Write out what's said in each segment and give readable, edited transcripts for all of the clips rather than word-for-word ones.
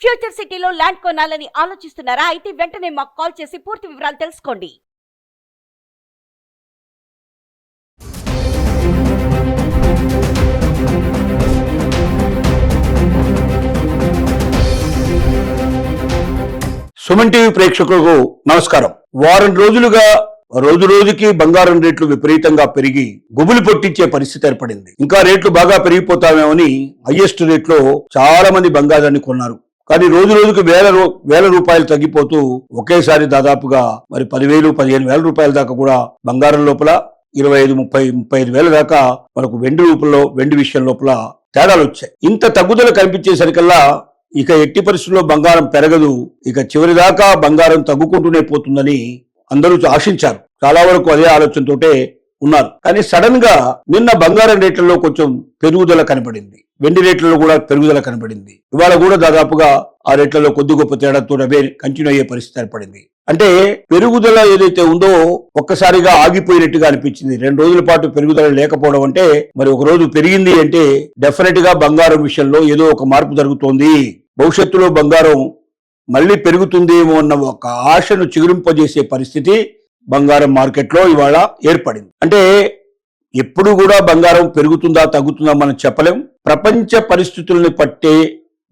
Future సిటీలో land కొనాలని ఆలోచిస్తున్నారా? అయితే వెంటనే మాకు కాల్ చేసి పూర్తి వివరాలు తెలుసుకోండి. సుమన్ టీవీ ప్రేక్షకులకు నమస్కారం. వారం రోజులుగా రోజు రోజుకి బంగారం రేట్లు విపరీతంగా పెరిగి గుబులు పొట్టించే పరిస్థితి ఏర్పడింది. ఇంకా రేట్లు బాగా పెరిగిపోతామేమని హైయెస్ట్ రేట్లో చాలా మంది బంగారాన్ని కొన్నారు. కానీ రోజు రోజుకి వేల రూపాయలు తగ్గిపోతూ ఒకేసారి దాదాపుగా మరి 10,000-15,000 రూపాయల దాకా కూడా బంగారం లోపల 25,000-35,000 దాకా మనకు వెండి విషయం లోపల తేడాలు వచ్చాయి. ఇంత తగ్గుదల కనిపించేసరికల్లా ఇక ఎట్టి పరిస్థితుల్లో బంగారం పెరగదు, ఇక చివరి దాకా బంగారం తగ్గుకుంటూనే పోతుందని అందరూ ఆశించారు. చాలా వరకు అదే ఆలోచనతోటే ఉన్నారు. కానీ సడన్ గా నిన్న బంగారం రేట్లలో కొంచెం పెరుగుదల కనబడింది, వెండి రేట్లలో కూడా పెరుగుదల కనబడింది. ఇవాళ కూడా దాదాపుగా ఆ రేట్లలో కొద్ది గొప్ప తేడాతో అవే కంటిన్యూ అయ్యే పరిస్థితి ఏర్పడింది. అంటే పెరుగుదల ఏదైతే ఉందో ఒక్కసారిగా ఆగిపోయినట్టుగా అనిపించింది. 2 రోజుల పాటు పెరుగుదల లేకపోవడం అంటే మరి ఒక రోజు పెరిగింది అంటే డెఫినెట్ గా బంగారం విషయంలో ఏదో ఒక మార్పు జరుగుతోంది, భవిష్యత్తులో బంగారం మళ్ళీ పెరుగుతుందేమో అన్న ఒక ఆశను చిగురింపజేసే పరిస్థితి బంగారం మార్కెట్లో ఇవాళ ఏర్పడింది. అంటే ఎప్పుడు కూడా బంగారం పెరుగుతుందా తగ్గుతుందా మనం చెప్పలేం. ప్రపంచ పరిస్థితుల్ని పట్టే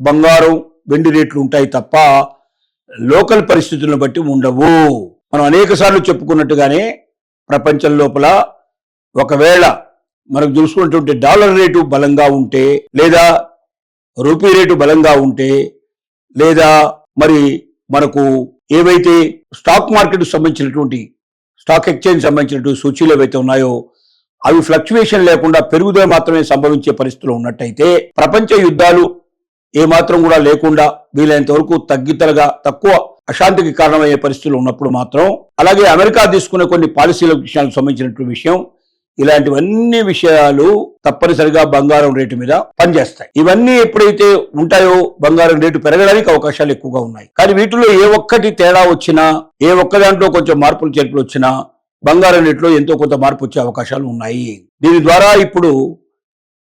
బంగారం వెండి రేట్లు ఉంటాయి తప్ప లోకల్ పరిస్థితులను బట్టి ఉండవు. మనం అనేక సార్లు చెప్పుకున్నట్టుగానే ప్రపంచం లోపల ఒకవేళ మనకు చూసుకున్నటువంటి డాలర్ రేటు బలంగా ఉంటే, లేదా రూపీ రేటు బలంగా ఉంటే, లేదా మరి మనకు ఏవైతే స్టాక్ మార్కెట్ సంబంధించినటువంటి స్టాక్ ఎక్స్చేంజ్ సంబంధించినటువంటి సూచీలు ఏవైతే ఉన్నాయో అవి ఫ్లక్చువేషన్ లేకుండా పెరుగుదల మాత్రమే సంభవించే పరిస్థితులు ఉన్నట్టయితే, ప్రపంచ యుద్ధాలు ఏమాత్రం కూడా లేకుండా వీలైనంత వరకు తక్కువ అశాంతికి కారణమయ్యే పరిస్థితులు ఉన్నప్పుడు మాత్రం, అలాగే అమెరికా తీసుకునే కొన్ని పాలసీల విషయాలకు సంబంధించినటువంటి విషయం, ఇలాంటివన్నీ విషయాలు తప్పనిసరిగా బంగారం రేటు మీద పనిచేస్తాయి. ఇవన్నీ ఎప్పుడైతే ఉంటాయో బంగారం రేటు పెరగడానికి అవకాశాలు ఎక్కువగా ఉన్నాయి. కానీ వీటిలో ఏ ఒక్కటి తేడా వచ్చినా, ఏ ఒక్క దాంట్లో కొంచెం మార్పులు చేర్పులు వచ్చినా బంగారం రేట్లో ఎంతో కొంత మార్పు వచ్చే అవకాశాలు ఉన్నాయి. దీని ద్వారా ఇప్పుడు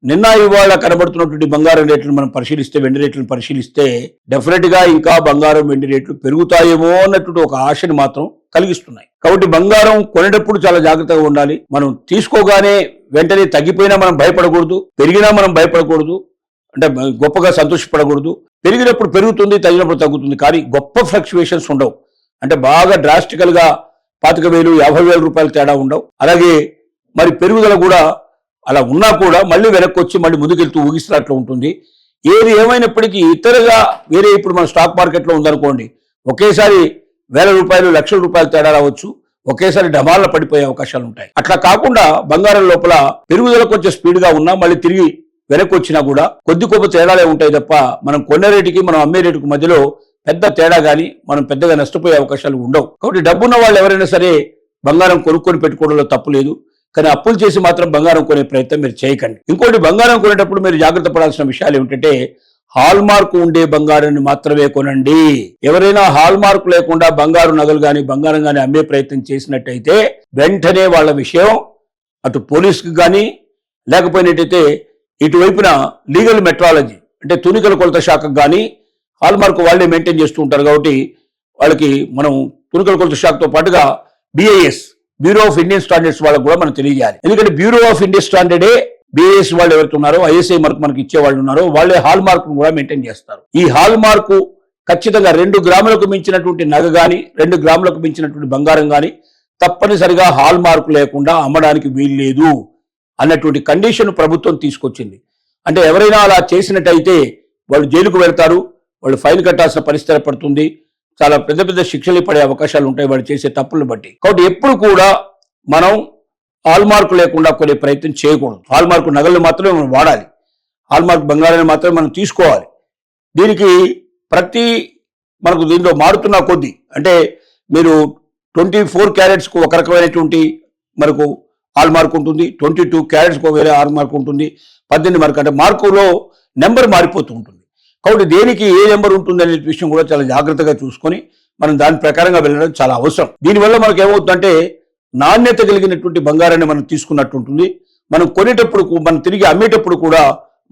నిన్న ఇవాళ కనబడుతున్నటువంటి బంగారం రేట్లను మనం పరిశీలిస్తే, వెండి రేట్లను పరిశీలిస్తే డెఫినెట్ గా ఇంకా బంగారం వెండి రేట్లు పెరుగుతాయేమో అన్నట్టు ఒక ఆశని మాత్రం కలిగిస్తున్నాయి. కాబట్టి బంగారం కొనేటప్పుడు చాలా జాగ్రత్తగా ఉండాలి. మనం తీసుకోగానే వెంటనే తగ్గిపోయినా మనం భయపడకూడదు, పెరిగినా మనం భయపడకూడదు, అంటే గొప్పగా సంతోషపడకూడదు. పెరిగినప్పుడు పెరుగుతుంది, తగ్గినప్పుడు తగ్గుతుంది, కానీ గొప్ప ఫ్లక్చువేషన్స్ ఉండవు. అంటే బాగా డ్రాస్టికల్ గా 25,000-50,000 రూపాయలు తేడా ఉండవు. అలాగే మరి పెరుగుదల కూడా అలా ఉన్నా కూడా మళ్ళీ వెనక్కి వచ్చి మళ్ళీ ముందుకెళ్తూ ఊగిస్తున్నట్లు ఉంటుంది. ఏది ఏమైనప్పటికీ ఇతరుగా వేరే ఇప్పుడు మన స్టాక్ మార్కెట్లో ఉందనుకోండి, ఒకేసారి 1,000 రూపాయలు 1,00,000 రూపాయలు తేడా రావచ్చు, ఒకేసారి డమాల్లో పడిపోయే అవకాశాలు ఉంటాయి. అట్లా కాకుండా బంగారం లోపల పెరుగుదల కొంచెం స్పీడ్ గా ఉన్నా మళ్ళీ తిరిగి వెనక్కి వచ్చినా కూడా కొద్ది గొప్ప తేడాలే ఉంటాయి తప్ప మనం కొనే రేటుకి మనం అమ్మే రేటుకి మధ్యలో పెద్ద తేడా గానీ మనం పెద్దగా నష్టపోయే అవకాశాలు ఉండవు. కాబట్టి డబ్బున్న వాళ్ళు ఎవరైనా సరే బంగారం కొనుక్కొని పెట్టుకోవడంలో తప్పు లేదు. కానీ అప్పులు చేసి మాత్రం బంగారం కొనే ప్రయత్నం మీరు చేయకండి. ఇంకోటి, బంగారం కొనేటప్పుడు మీరు జాగ్రత్త పడాల్సిన విషయాలు ఏమిటంటే, హాల్ మార్క్ ఉండే బంగారాన్ని మాత్రమే కొనండి. ఎవరైనా హాల్ మార్క్ లేకుండా బంగారు నగలు గాని బంగారం గాని అమ్మే ప్రయత్నం చేసినట్టయితే వెంటనే వాళ్ళ విషయం అటు పోలీసుకి కానీ లేకపోయినట్టయితే ఇటువైపున లీగల్ మెట్రాలజీ అంటే తునికల కొలత శాఖకు కానీ హాల్ మార్క్ వాళ్ళే మెయింటైన్ చేస్తూ ఉంటారు. కాబట్టి వాళ్ళకి మనం తునికల కొలత శాఖతో పాటుగా BIS bureau of Indian standards వాళ్ళకు కూడా మనం తెలియజేయాలి. ఎందుకంటే బ్యూరో ఆఫ్ ఇండియన్ స్టాండర్డే BIS వాళ్ళు ఎవరైతే ఉన్నారో, ISI మార్క్ మనకి ఇచ్చే వాళ్ళు ఉన్నారో వాళ్ళే హాల్ మార్క్ కూడా మెయింటైన్ చేస్తారు. ఈ హాల్ మార్కు ఖచ్చితంగా 2 గ్రాములకు మించినటువంటి నగ గాని 2 గ్రాములకు మించినటువంటి బంగారం గాని తప్పనిసరిగా హాల్ మార్కు లేకుండా అమ్మడానికి వీల్లేదు అన్నటువంటి కండిషన్ ప్రభుత్వం తీసుకొచ్చింది. అంటే ఎవరైనా అలా చేసినట్టయితే వాళ్ళు జైలుకు వెళ్తారు, వాళ్ళు ఫైన్ కట్టాల్సిన పరిస్థితి ఏర్పడుతుంది, చాలా పెద్ద పెద్ద శిక్షలు పడే అవకాశాలు ఉంటాయి వాళ్ళు చేసే తప్పులను బట్టి. కాబట్టి ఎప్పుడు కూడా మనం హాల్ మార్క్ లేకుండా కొనే ప్రయత్నం చేయకూడదు. హాల్ మార్క్ నగలను మాత్రమే మనం వాడాలి, హాల్ మార్క్ బంగారాన్ని మాత్రమే మనం తీసుకోవాలి. దీనికి మనకు దీంట్లో మారుతున్న కొద్దీ అంటే మీరు 24 క్యారెట్స్కు ఒక రకమైనటువంటి మనకు హాల్ మార్క్ ఉంటుంది, 22 క్యారెట్స్కు వేరే హాల్ మార్క్ ఉంటుంది, 18 మార్క్ అంటే మార్కులో నెంబర్ మారిపోతూ ఉంటుంది. కాబట్టి దేనికి ఏ నెంబర్ ఉంటుంది అనే విషయం కూడా చాలా జాగ్రత్తగా చూసుకొని మనం దాని ప్రకారంగా వెళ్ళడం చాలా అవసరం. దీనివల్ల మనకు ఏమవుతుందంటే నాణ్యత కలిగినటువంటి బంగారాన్ని మనం తీసుకున్నట్టు ఉంటుంది. మనం కొనేటప్పుడు మనం తిరిగి అమ్మేటప్పుడు కూడా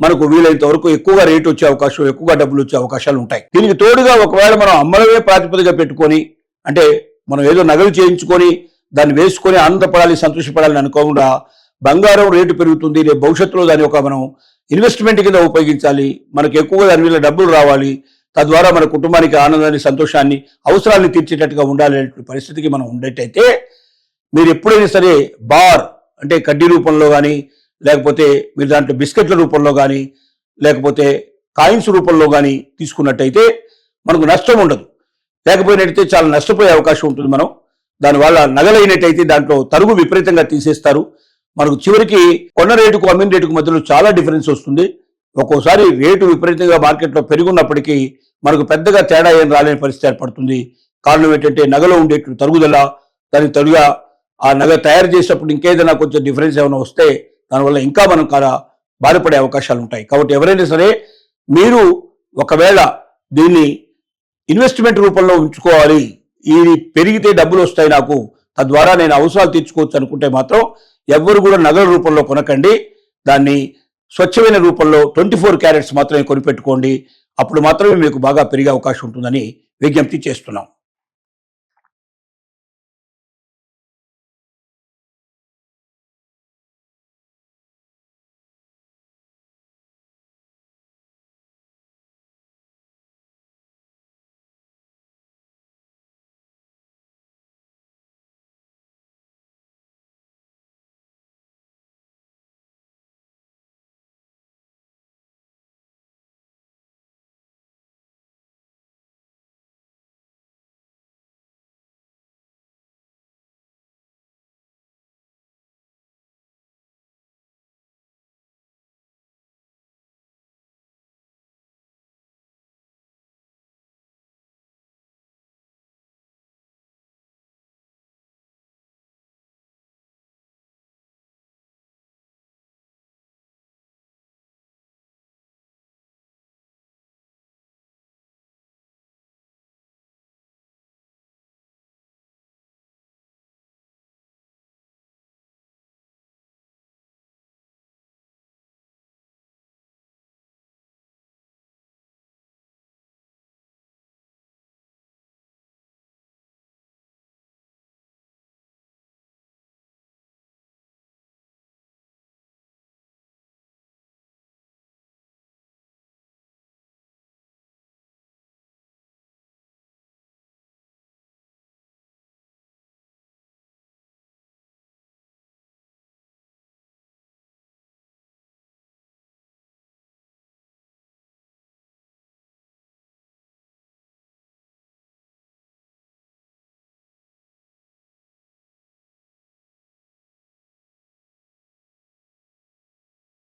మనకు వీలైనంత వరకు ఎక్కువగా రేటు వచ్చే అవకాశం, ఎక్కువగా డబ్బులు వచ్చే అవకాశాలు ఉంటాయి. దీనికి తోడుగా ఒకవేళ మనం అమ్మడమే ప్రాతిపదిక పెట్టుకొని, అంటే మనం ఏదో నగలు చేయించుకొని దాన్ని వేసుకొని ఆనందపడాలి, సంతోషపడాలని అనుకోకుండా బంగారం రేటు పెరుగుతుంది, రేపు భవిష్యత్తులో దాన్ని ఒక మనం ఇన్వెస్ట్మెంట్ కింద ఉపయోగించాలి, మనకు ఎక్కువగా దాని మీద డబ్బులు రావాలి, తద్వారా మన కుటుంబానికి ఆనందాన్ని, సంతోషాన్ని, అవసరాన్ని తీర్చేటట్టుగా ఉండాలి అనే పరిస్థితికి మనం ఉండేటైతే మీరు ఎప్పుడైనా సరే బార్ అంటే కడ్డీ రూపంలో కానీ, లేకపోతే మీరు దాంట్లో బిస్కెట్ల రూపంలో కానీ, లేకపోతే కాయిన్స్ రూపంలో కానీ తీసుకున్నట్టయితే మనకు నష్టం ఉండదు. లేకపోయినట్టయితే చాలా నష్టపోయే అవకాశం ఉంటుంది. మనం దానివల్ల నగలైనట్టయితే దాంట్లో తరుగు విపరీతంగా తీసేస్తారు. మనకు చివరికి కొన్న రేటుకు అమ్మిన రేటుకు మధ్యలో చాలా డిఫరెన్స్ వస్తుంది. ఒక్కోసారి రేటు విపరీతంగా మార్కెట్లో పెరుగున్నప్పటికీ మనకు పెద్దగా తేడా ఏం రాలేని పరిస్థితి ఏర్పడుతుంది. కారణం ఏంటంటే నగలో ఉండే తరుగుదల, దానికి తడుగా ఆ నగ తయారు చేసేటప్పుడు ఇంకేదైనా కొంచెం డిఫరెన్స్ ఏమైనా వస్తే దానివల్ల ఇంకా మనం బాధపడే అవకాశాలు ఉంటాయి. కాబట్టి ఎవరైనా సరే మీరు ఒకవేళ దీన్ని ఇన్వెస్ట్మెంట్ రూపంలో ఉంచుకోవాలి, ఇది పెరిగితే డబ్బులు వస్తాయి నాకు, తద్వారా నేను అవసరాలు తీర్చుకోవచ్చు అనుకుంటే మాత్రం ఎవ్వరు కూడా నగల రూపంలో కొనకండి. దాన్ని స్వచ్ఛమైన రూపంలో 24 క్యారెట్స్ మాత్రమే కొనిపెట్టుకోండి. అప్పుడు మాత్రమే మీకు బాగా పెరిగే అవకాశం ఉంటుందని విజ్ఞప్తి చేస్తున్నాం.